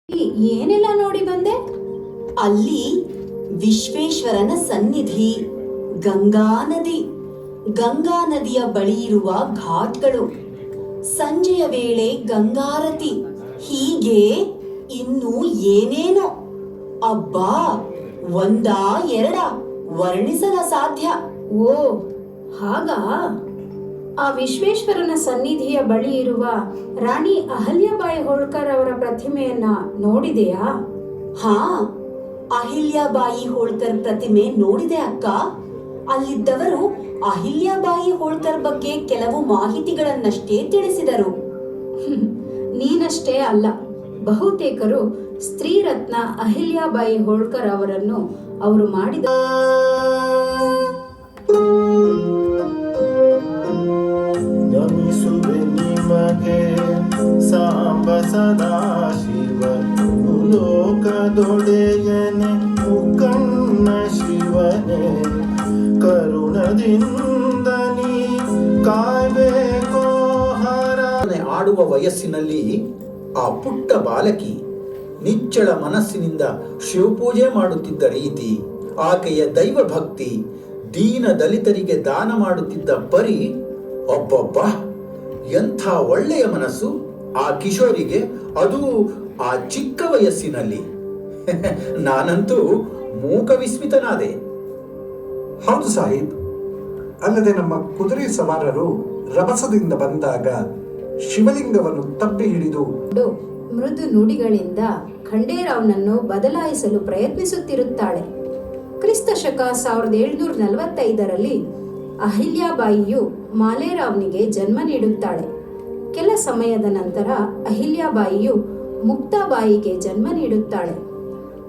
ಏನೆಲ್ಲ ನೋಡಿ ಬಂದೆ? ಅಲ್ಲಿ ವಿಶ್ವೇಶ್ವರನ ಸನ್ನಿಧಿ, ಗಂಗಾ ನದಿ, ಗಂಗಾ ನದಿಯ ಬಳಿ ಇರುವ ಘಾಟ್ಗಳು, ಸಂಜೆಯ ವೇಳೆ ಗಂಗಾರತಿ, ಹೀಗೆ ಇನ್ನು ಏನೇನೋ. ಅಬ್ಬಾ, ಒಂದಾ ಎರಡ ವರ್ಣಿಸಲ ಸಾಧ್ಯ. ಓ ಹಾಗಾ? ಆ ವಿಶ್ವೇಶ್ವರನ ಸನ್ನಿಧಿಯ ಬಳಿ ಇರುವ ರಾಣಿ ಅಹಲ್ಯಾಬಾಯಿ ಹೋಳ್ಕರ್ ಅವರ ಪ್ರತಿಮೆಯನ್ನ ನೋಡಿದೆಯಾ? ಹಾ, ಅಹಿಲ್ಯಾಬಾಯಿ ಹೋಳ್ಕರ್ ಪ್ರತಿಮೆ ನೋಡಿದೆ ಅಕ್ಕ. ಅಲ್ಲಿದ್ದವರು ಅಹಿಲ್ಯಾಬಾಯಿ ಹೋಳ್ಕರ್ ಬಗ್ಗೆ ಕೆಲವು ಮಾಹಿತಿಗಳನ್ನಷ್ಟೇ ತಿಳಿಸಿದರು. ನೀನಷ್ಟೇ ಅಲ್ಲ, ಬಹುತೇಕರು ಸ್ತ್ರೀ ರತ್ನ ಅಹಿಲ್ಯಾಬಾಯಿ ಹೋಳ್ಕರ್ ಅವರನ್ನು ಅವರು ಮಾಡಿದ ನಮಿಸುವೆ ನಿಮಗೆ ಸಾಂಬ ಸದಾ ಶಿವ, ಲೋಕದೊಡೆಯನೆ ಮುಕ್ಕಣ್ಣ ಶಿವನೇ, ಕರುಣದಿಂದ ನೀ ಕಾಯ್ಬೇಕೋ ಹರ. ಆಡುವ ವಯಸ್ಸಿನಲ್ಲಿ ಆ ಪುಟ್ಟ ಬಾಲಕಿ ನಿಚ್ಚಳ ಮನಸ್ಸಿನಿಂದ ಶಿವಪೂಜೆ ಮಾಡುತ್ತಿದ್ದ ರೀತಿ, ಆಕೆಯ ದೈವ ಭಕ್ತಿ, ದೀನ ದಲಿತರಿಗೆ ದಾನ ಮಾಡುತ್ತಿದ್ದ ಪರಿ, ಒಬ್ಬೊಬ್ಬ ಎಂಥ ಒಳ್ಳೆಯ ಮನಸ್ಸು ಆ ಕಿಶೋರಿಗೆ, ಅದು ಆ ಚಿಕ್ಕ ವಯಸ್ಸಿನಲ್ಲಿ. ನಾನಂತೂ ಮೂಕ ವಿಸ್ಮಿತನಾದೆ. ಹೌದು ಸಾಹಿಬ್. ಅಲ್ಲದೆ ನಮ್ಮ ಕುದುರೆ ಸವಾರರು ರಭಸದಿಂದ ಬಂದಾಗ ಶಿವಲಿಂಗವನ್ನು ತಪ್ಪಿ ಹಿಡಿದು ಮೃದು ನುಡಿಗಳಿಂದ ಖಂಡೇರಾವ್ನನ್ನು ಬದಲಾಯಿಸಲು ಪ್ರಯತ್ನಿಸುತ್ತಿರುತ್ತಾಳೆ. ಕ್ರಿಸ್ತ ಶಕ 1745ರಲ್ಲಿ ಅಹಿಲ್ಯಾಬಾಯಿಯು ಮಾಲೇರಾವ್ನಿಗೆ ಜನ್ಮ ನೀಡುತ್ತಾಳೆ. ಕೆಲ ಸಮಯದ ನಂತರ ಅಹಿಲ್ಯಾಬಾಯಿಯು ಮುಕ್ತಾಬಾಯಿಗೆ ಜನ್ಮ ನೀಡುತ್ತಾಳೆ.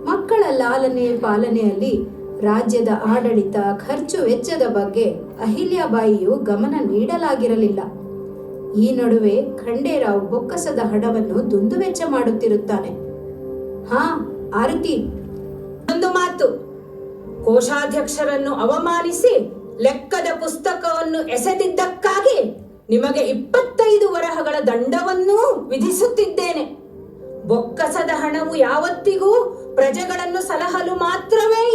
ಮಕ್ಕಳ ಲಾಲನೆ ಪಾಲನೆಯಲ್ಲಿ ರಾಜ್ಯದ ಆಡಳಿತ, ಖರ್ಚು ವೆಚ್ಚದ ಬಗ್ಗೆ ಅಹಿಲ್ಯಾಬಾಯಿಯು ಗಮನ ನೀಡಲಾಗಿರಲಿಲ್ಲ. ಈ ನಡುವೆ ಖಂಡೇರಾವ್ ಬೊಕ್ಕಸದ ಹಣವನ್ನು ದುಂದುವೆಚ್ಚ ಮಾಡುತ್ತಿರುತ್ತಾನೆ. ಹಾ ಆರತಿ, ಒಂದು ಮಾತು. ಕೋಶಾಧ್ಯಕ್ಷರನ್ನು ಅವಮಾನಿಸಿ ಲೆಕ್ಕದ ಪುಸ್ತಕವನ್ನು ಎಸೆದಿದ್ದಕ್ಕಾಗಿ ನಿಮಗೆ 25 ವರಹಗಳ ದಂಡವನ್ನೂ ವಿಧಿಸುತ್ತಿದ್ದೇನೆ. ಬೊಕ್ಕಸದ ಹಣವು ಯಾವತ್ತಿಗೂ ಪ್ರಜೆಗಳನ್ನು ಸಲಹಲು ಮಾತ್ರವೇ